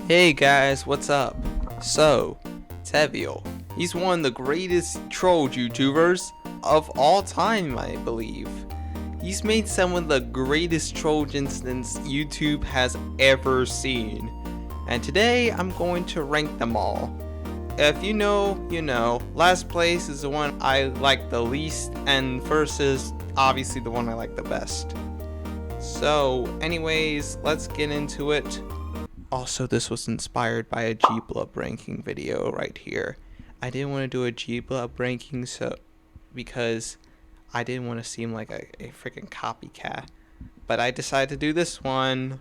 Hey guys, what's up? So, Tevial, he's one of the greatest troll YouTubers of all time, I believe. He's made some of the greatest troll incidents YouTube has ever seen. And today, I'm going to rank them all. If you know, you know. Last place is the one I like the least, and first is obviously the one I like the best. So, anyways, let's get into it. Also, this was inspired by a G-Blub ranking video right here. I didn't want to do a G-Blub ranking because I didn't want to seem like a freaking copycat. But I decided to do this one.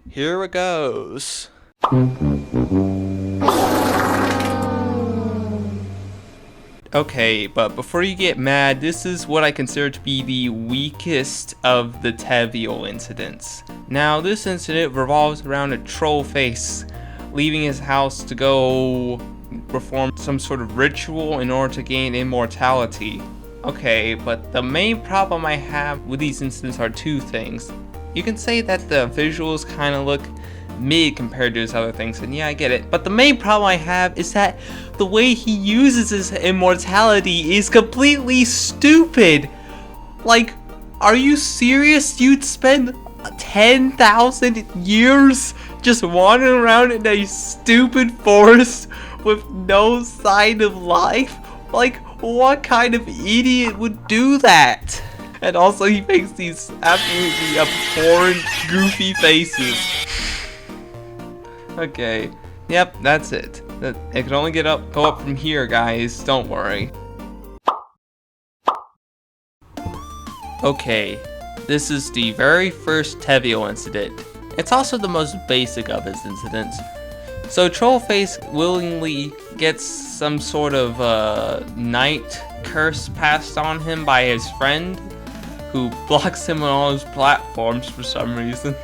Here it goes. Okay, but before you get mad, this is what I consider to be the weakest of the Tevial incidents. Now, this incident revolves around a troll face leaving his house to go perform some sort of ritual in order to gain immortality. Okay, but the main problem I have with these incidents are two things. You can say that the visuals kind of look mid compared to his other things, and yeah, I get it. But the main problem I have is that the way he uses his immortality is completely stupid. Like, are you serious? You'd spend 10,000 years just wandering around in a stupid forest with no sign of life? Like, what kind of idiot would do that? And also, he makes these absolutely abhorrent, goofy faces. Okay, yep, that's it. It can only go up from here, guys. Don't worry. Okay, this is the very first Tevial incident. It's also the most basic of his incidents. So Trollface willingly gets some sort of night curse passed on him by his friend, who blocks him on all his platforms for some reason.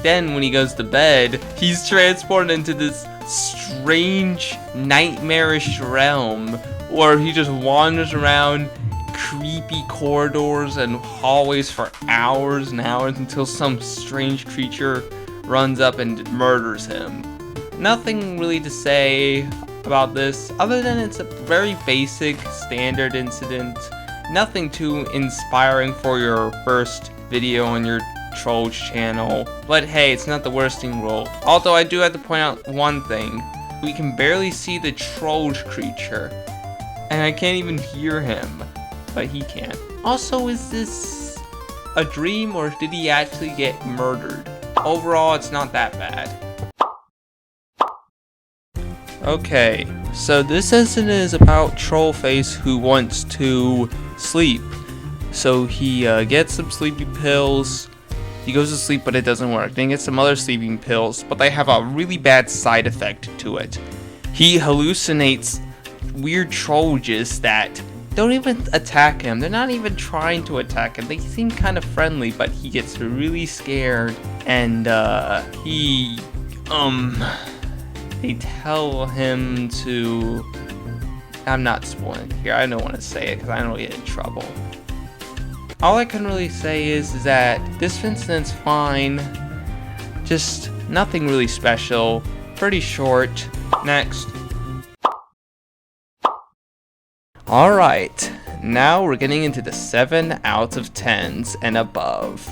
Then when he goes to bed, he's transported into this strange, nightmarish realm where he just wanders around creepy corridors and hallways for hours and hours until some strange creature runs up and murders him. Nothing really to say about this other than it's a very basic, standard incident. Nothing too inspiring for your first video on your Trolls channel, but hey, it's not the worst thing in the world. Although I do have to point out one thing: we can barely see the Trolls creature, and I can't even hear him, but he can. Also, is this a dream or did he actually get murdered? Overall, it's not that bad. Okay, so this incident is about Trollface who wants to sleep. So he gets some sleeping pills. He goes to sleep, but it doesn't work. Then he gets some other sleeping pills, but they have a really bad side effect to it. He hallucinates weird trolls that don't even attack him. They're not even trying to attack him. They seem kind of friendly, but he gets really scared, and they tell him to... I'm not spoiling here. I don't want to say it because I don't want to get in trouble. All I can really say is that this incident's fine, just nothing really special, pretty short. Next. Alright, now we're getting into the 7 out of 10s and above.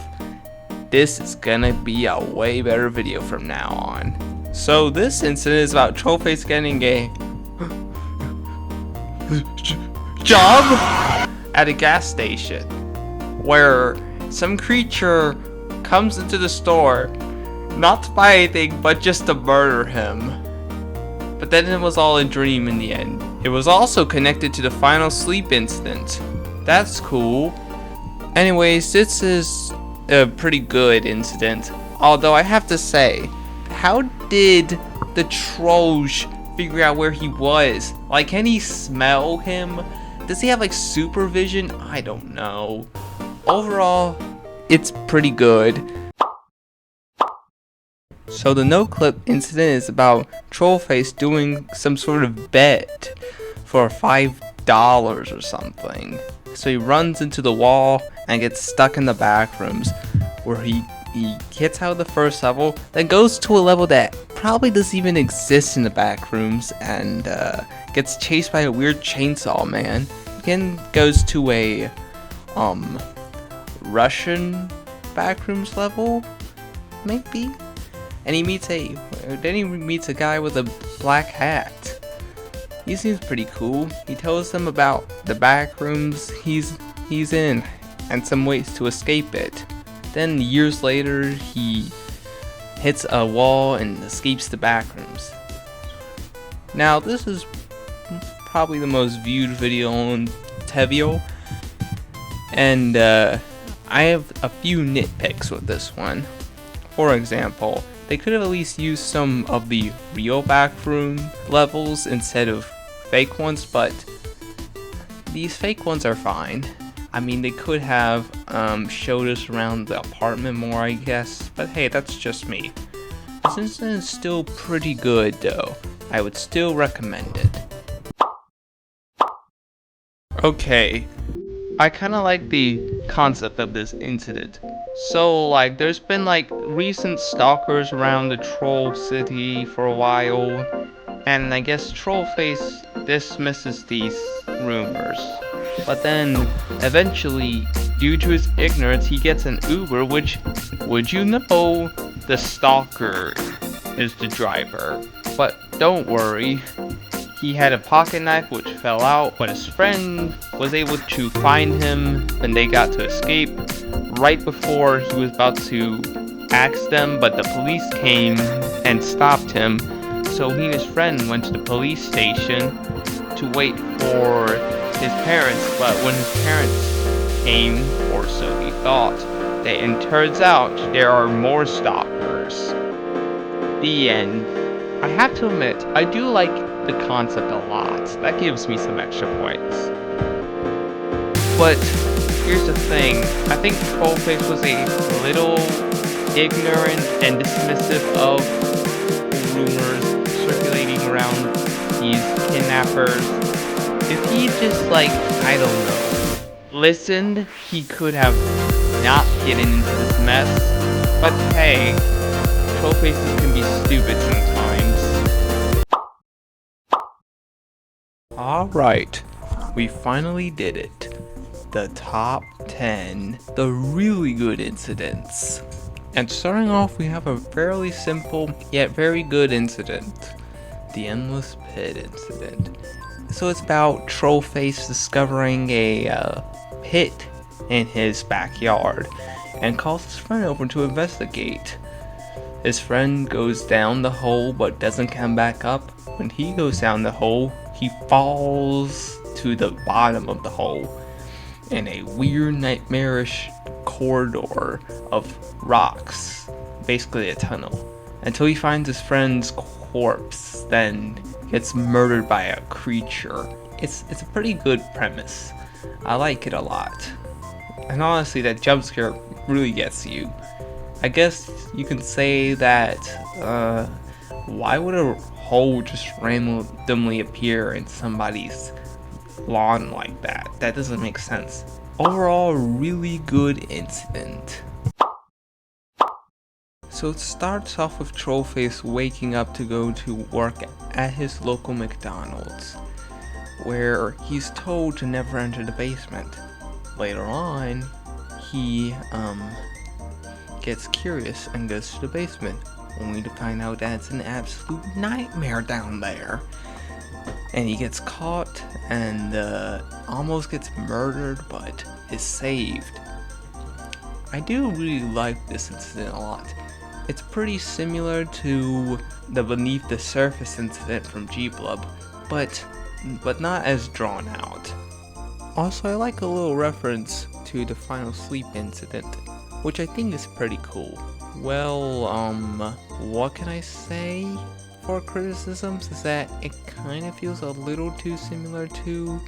This is gonna be a way better video from now on. So this incident is about Trollface getting a job at a gas station, where some creature comes into the store, not to buy anything, but just to murder him. But then it was all a dream in the end. It was also connected to the final sleep incident. That's cool. Anyways, this is a pretty good incident. Although I have to say, how did the trolls figure out where he was? Like, can he smell him? Does he have like supervision? I don't know. Overall, it's pretty good. So the no clip incident is about Trollface doing some sort of bet for $5 or something. So he runs into the wall and gets stuck in the back rooms, where he gets out of the first level, then goes to a level that probably doesn't even exist in the back rooms and gets chased by a weird chainsaw man. Again, goes to a Russian backrooms level, maybe, and he meets a guy with a black hat. He seems pretty cool. He tells them about the backrooms he's in and some ways to escape it. Then years later, he hits a wall and escapes the backrooms. Now, this is probably the most viewed video on Tevial, and I have a few nitpicks with this one. For example, they could have at least used some of the real backroom levels instead of fake ones, but these fake ones are fine. I mean, they could have showed us around the apartment more, I guess, but hey, that's just me. This incident is still pretty good though. I would still recommend it. Okay, I kinda like the concept of this incident. So like, there's been like recent stalkers around the troll city for a while, and I guess Trollface dismisses these rumors. But then, eventually, due to his ignorance, he gets an Uber, which, would you know, the Stalker is the driver. But don't worry, he had a pocket knife which fell out, but his friend was able to find him when they got to escape, right before he was about to axe them, but the police came and stopped him. So he and his friend went to the police station to wait for his parents, but when his parents came, or so he thought, and turns out there are more stalkers. The end. I have to admit, I do like the concept a lot. That gives me some extra points. But here's the thing, I think Trollface was a little ignorant and dismissive of rumors circulating around these kidnappers. If he just like, I don't know, listened, he could have not gotten into this mess. But hey, Trollfaces can be stupid sometimes. Alright, we finally did it. The top 10, the really good incidents. And starting off, we have a fairly simple yet very good incident. The Endless Pit incident. So it's about Trollface discovering a pit in his backyard and calls his friend over to investigate. His friend goes down the hole but doesn't come back up. When he goes down the hole, he falls to the bottom of the hole in a weird nightmarish corridor of rocks, basically a tunnel, until he finds his friend's corpse, then gets murdered by a creature. It's a pretty good premise. I like it a lot. And honestly, that jump scare really gets you. I guess you can say that, why would a hole just randomly appear in somebody's lawn like that? That doesn't make sense. Overall, really good incident. So it starts off with Trollface waking up to go to work at his local McDonald's, where he's told to never enter the basement. Later on, he gets curious and goes to the basement, only to find out that it's an absolute nightmare down there. And he gets caught and almost gets murdered, but is saved. I do really like this incident a lot. It's pretty similar to the Beneath the Surface incident from G-Blub, but not as drawn out. Also, I like a little reference to the Final Sleep incident, which I think is pretty cool. Well, what can I say for criticisms is that it kind of feels a little too similar to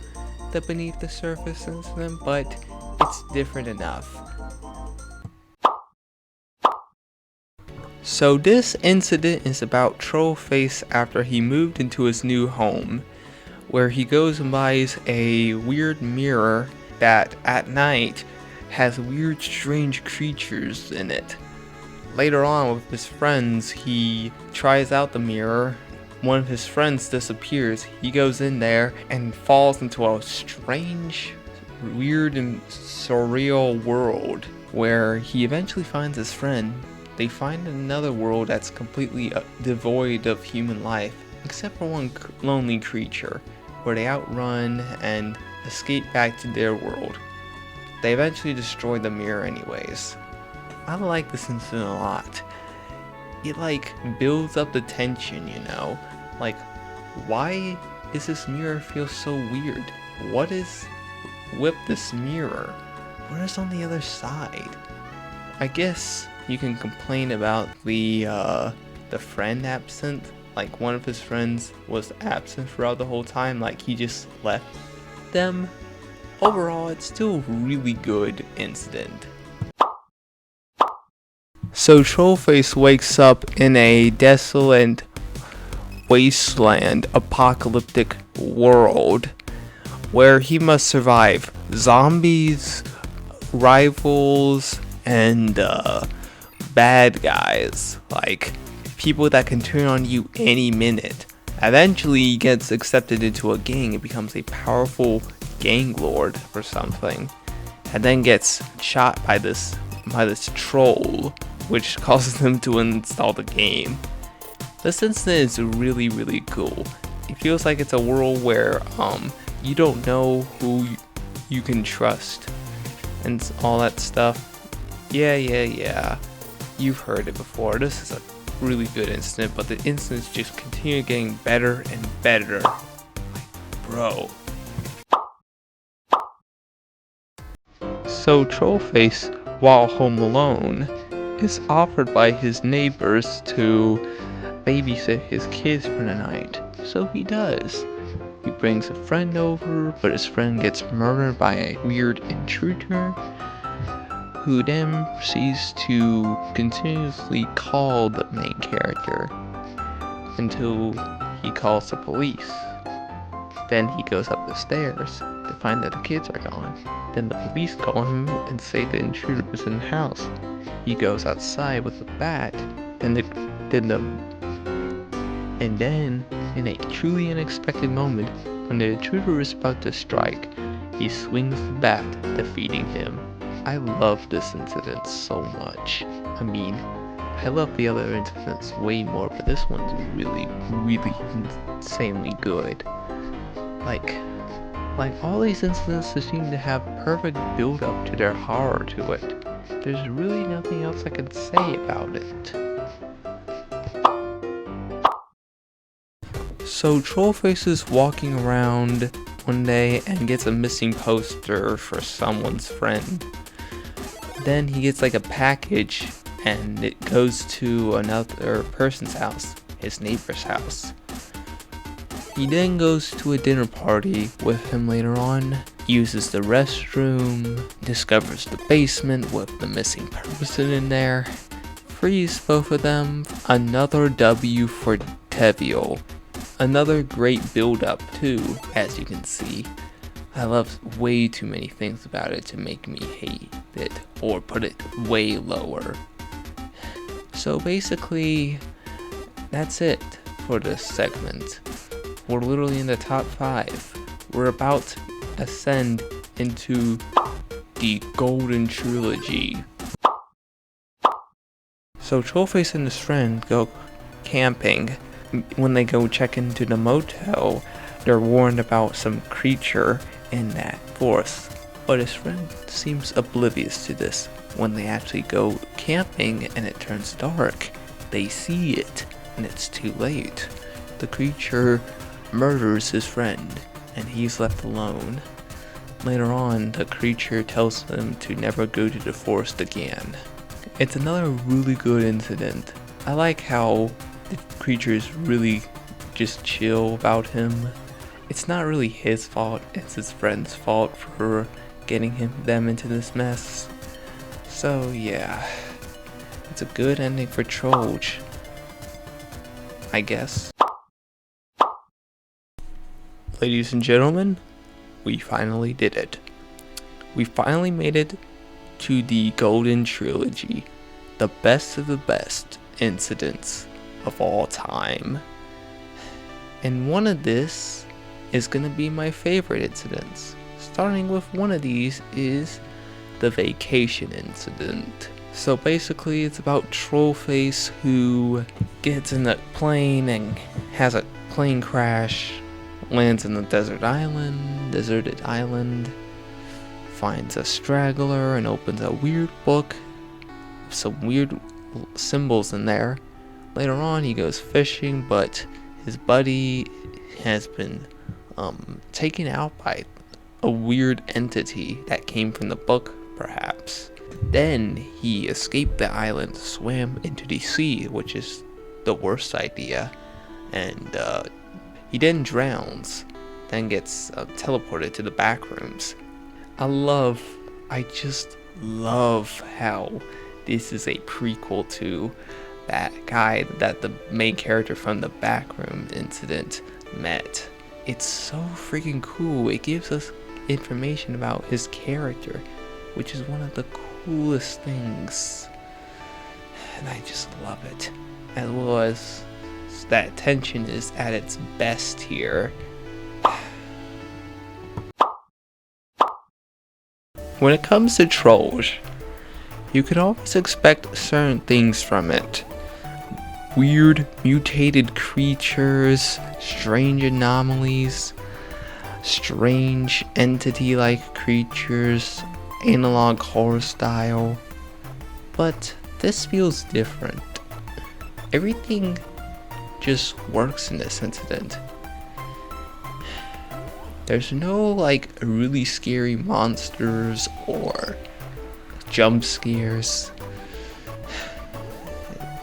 the Beneath the Surface incident, but it's different enough. So this incident is about Trollface after he moved into his new home, where he goes and buys a weird mirror that at night has weird strange creatures in it. Later on with his friends, he tries out the mirror. One of his friends disappears. He goes in there and falls into a strange, weird and surreal world where he eventually finds his friend. They find another world that's completely devoid of human life, except for one lonely creature, where they outrun and escape back to their world. They eventually destroy the mirror anyways. I like this incident a lot. It builds up the tension, you know? Why is this mirror feel so weird? What is with this mirror? What is on the other side? I guess you can complain about the friend absent. One of his friends was absent throughout the whole time, he just left them. Overall, it's still a really good incident. So Trollface wakes up in a desolate wasteland apocalyptic world where he must survive zombies, rivals, and bad guys, people that can turn on you any minute. Eventually he gets accepted into a gang and becomes a powerful gang lord or something, and then gets shot by this troll, which causes him to install the game. This incident is really, really cool. It feels like it's a world where you don't know who you can trust and all that stuff. Yeah. You've heard it before. This is a really good incident, but the incidents just continue getting better and better. Bro. So Trollface, while home alone, is offered by his neighbors to babysit his kids for the night. So he does. He brings a friend over, but his friend gets murdered by a weird intruder, who then proceeds to continuously call the main character until he calls the police. Then he goes up the stairs to find that the kids are gone. Then the police call him and say the intruder is in the house. He goes outside with a bat. And then, in a truly unexpected moment, when the intruder is about to strike, he swings the bat, defeating him. I love this incident so much. I love the other incidents way more, but this one's really, really insanely good. All these incidents seem to have perfect build up to their horror to it. There's really nothing else I can say about it. So Trollface is walking around one day and gets a missing poster for someone's friend. Then he gets a package and it goes to another person's house, his neighbor's house. He then goes to a dinner party with him later on, uses the restroom, discovers the basement with the missing person in there, frees both of them. Another W for Tevial. Another great build up too, as you can see. I love way too many things about it to make me hate it or put it way lower. So basically, that's it for this segment. We're literally in the top 5. We're about to ascend into the Golden Trilogy. So Trollface and his friend go camping. When they go check into the motel, they're warned about some creature in that forest. But his friend seems oblivious to this. When they actually go camping and it turns dark, they see it and it's too late. The creature murders his friend and he's left alone. Later on, the creature tells him to never go to the forest again. It's another really good incident. I like how the creature is really just chill about him. It's not really his fault, it's his friend's fault for getting them into this mess. So yeah, it's a good ending for Trollge, I guess. Ladies and gentlemen, we finally did it. We finally made it to the Golden Trilogy. the best of the best incidents of all time. And one of this is gonna be my favorite incidents. Starting with one of these is the vacation incident. So basically it's about Trollface, who gets in a plane and has a plane crash, lands in the deserted island, finds a straggler and opens a weird book with some weird symbols in there. Later on he goes fishing, but his buddy has been taken out by a weird entity that came from the book, perhaps. Then he escaped the island, swam into the sea, which is the worst idea, and he then drowns, then gets teleported to the back rooms. I just love how this is a prequel to that guy that the main character from the backroom incident met. It's so freaking cool. It gives us information about his character, which is one of the coolest things, and I just love it. As well as that tension is at its best here. When it comes to Trolls, you can always expect certain things from it. Weird mutated creatures, strange anomalies, strange entity-like creatures, analog horror style. But this feels different. Everything just works in this incident. There's no like really scary monsters or jump scares.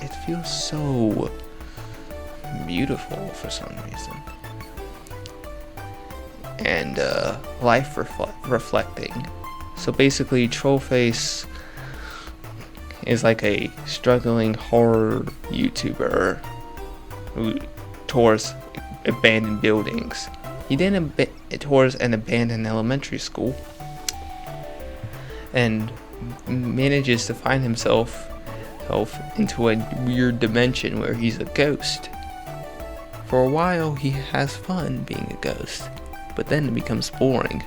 It feels so beautiful for some reason. And life reflecting. So basically Trollface is like a struggling horror YouTuber who tours abandoned buildings. He then tours an abandoned elementary school and manages to find himself into a weird dimension where he's a ghost. For a while he has fun being a ghost, but then it becomes boring.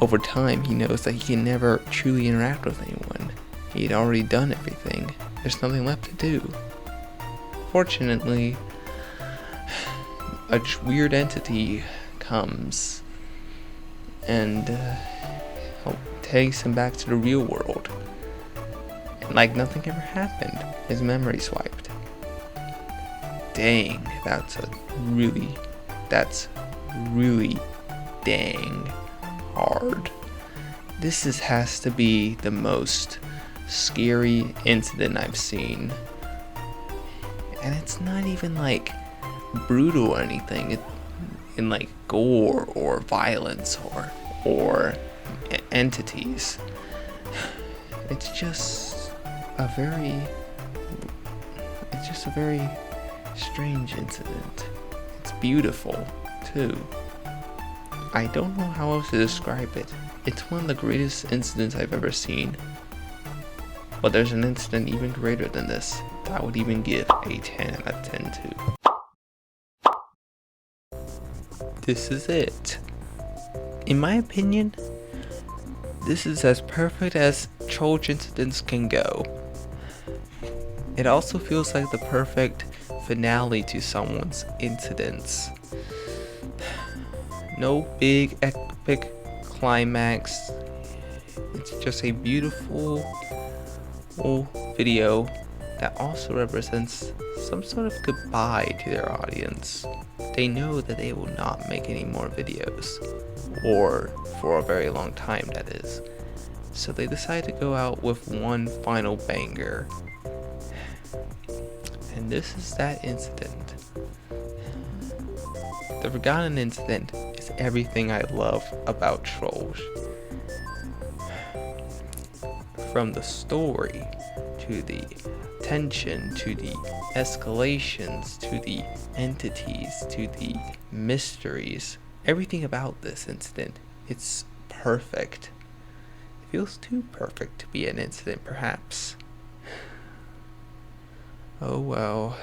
Over time he knows that he can never truly interact with anyone. He had already done everything. There's nothing left to do. Fortunately, a weird entity comes and takes him back to the real world. And like nothing ever happened. His memory swiped. Dang, that's really dang hard. This has to be the most scary incident I've seen. And it's not even like brutal or anything in like gore or violence or entities. It's just a very strange incident. It's beautiful too. I don't know how else to describe it. It's one of the greatest incidents I've ever seen. But there's an incident even greater than this that I would even give a 10 out of 10 to. This is it. In my opinion, this is as perfect as troll incidents can go. It also feels like the perfect finale to someone's incidents. No big epic climax. It's just a beautiful video that also represents some sort of goodbye to their audience. They know that they will not make any more videos, or for a very long time, that is. So they decide to go out with one final banger. And this is that incident. The Forgotten Incident is everything I love about Trolls. From the story, to the tension, to the escalations, to the entities, to the mysteries. Everything about this incident, it's perfect. It feels too perfect to be an incident, perhaps. Oh well,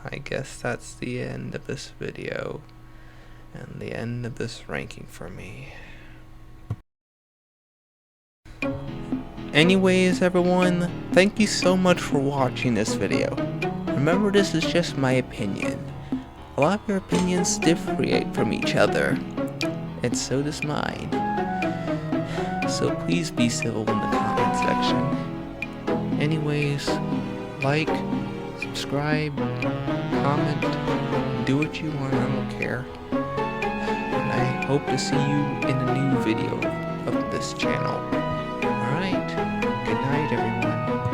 I guess that's the end of this video, and the end of this ranking for me. Anyways everyone, thank you so much for watching this video. Remember, this is just my opinion. A lot of your opinions differentiate from each other, and so does mine. So please be civil in the comment section. Anyways, like, subscribe, comment, do what you want, I don't care. And I hope to see you in a new video of this channel.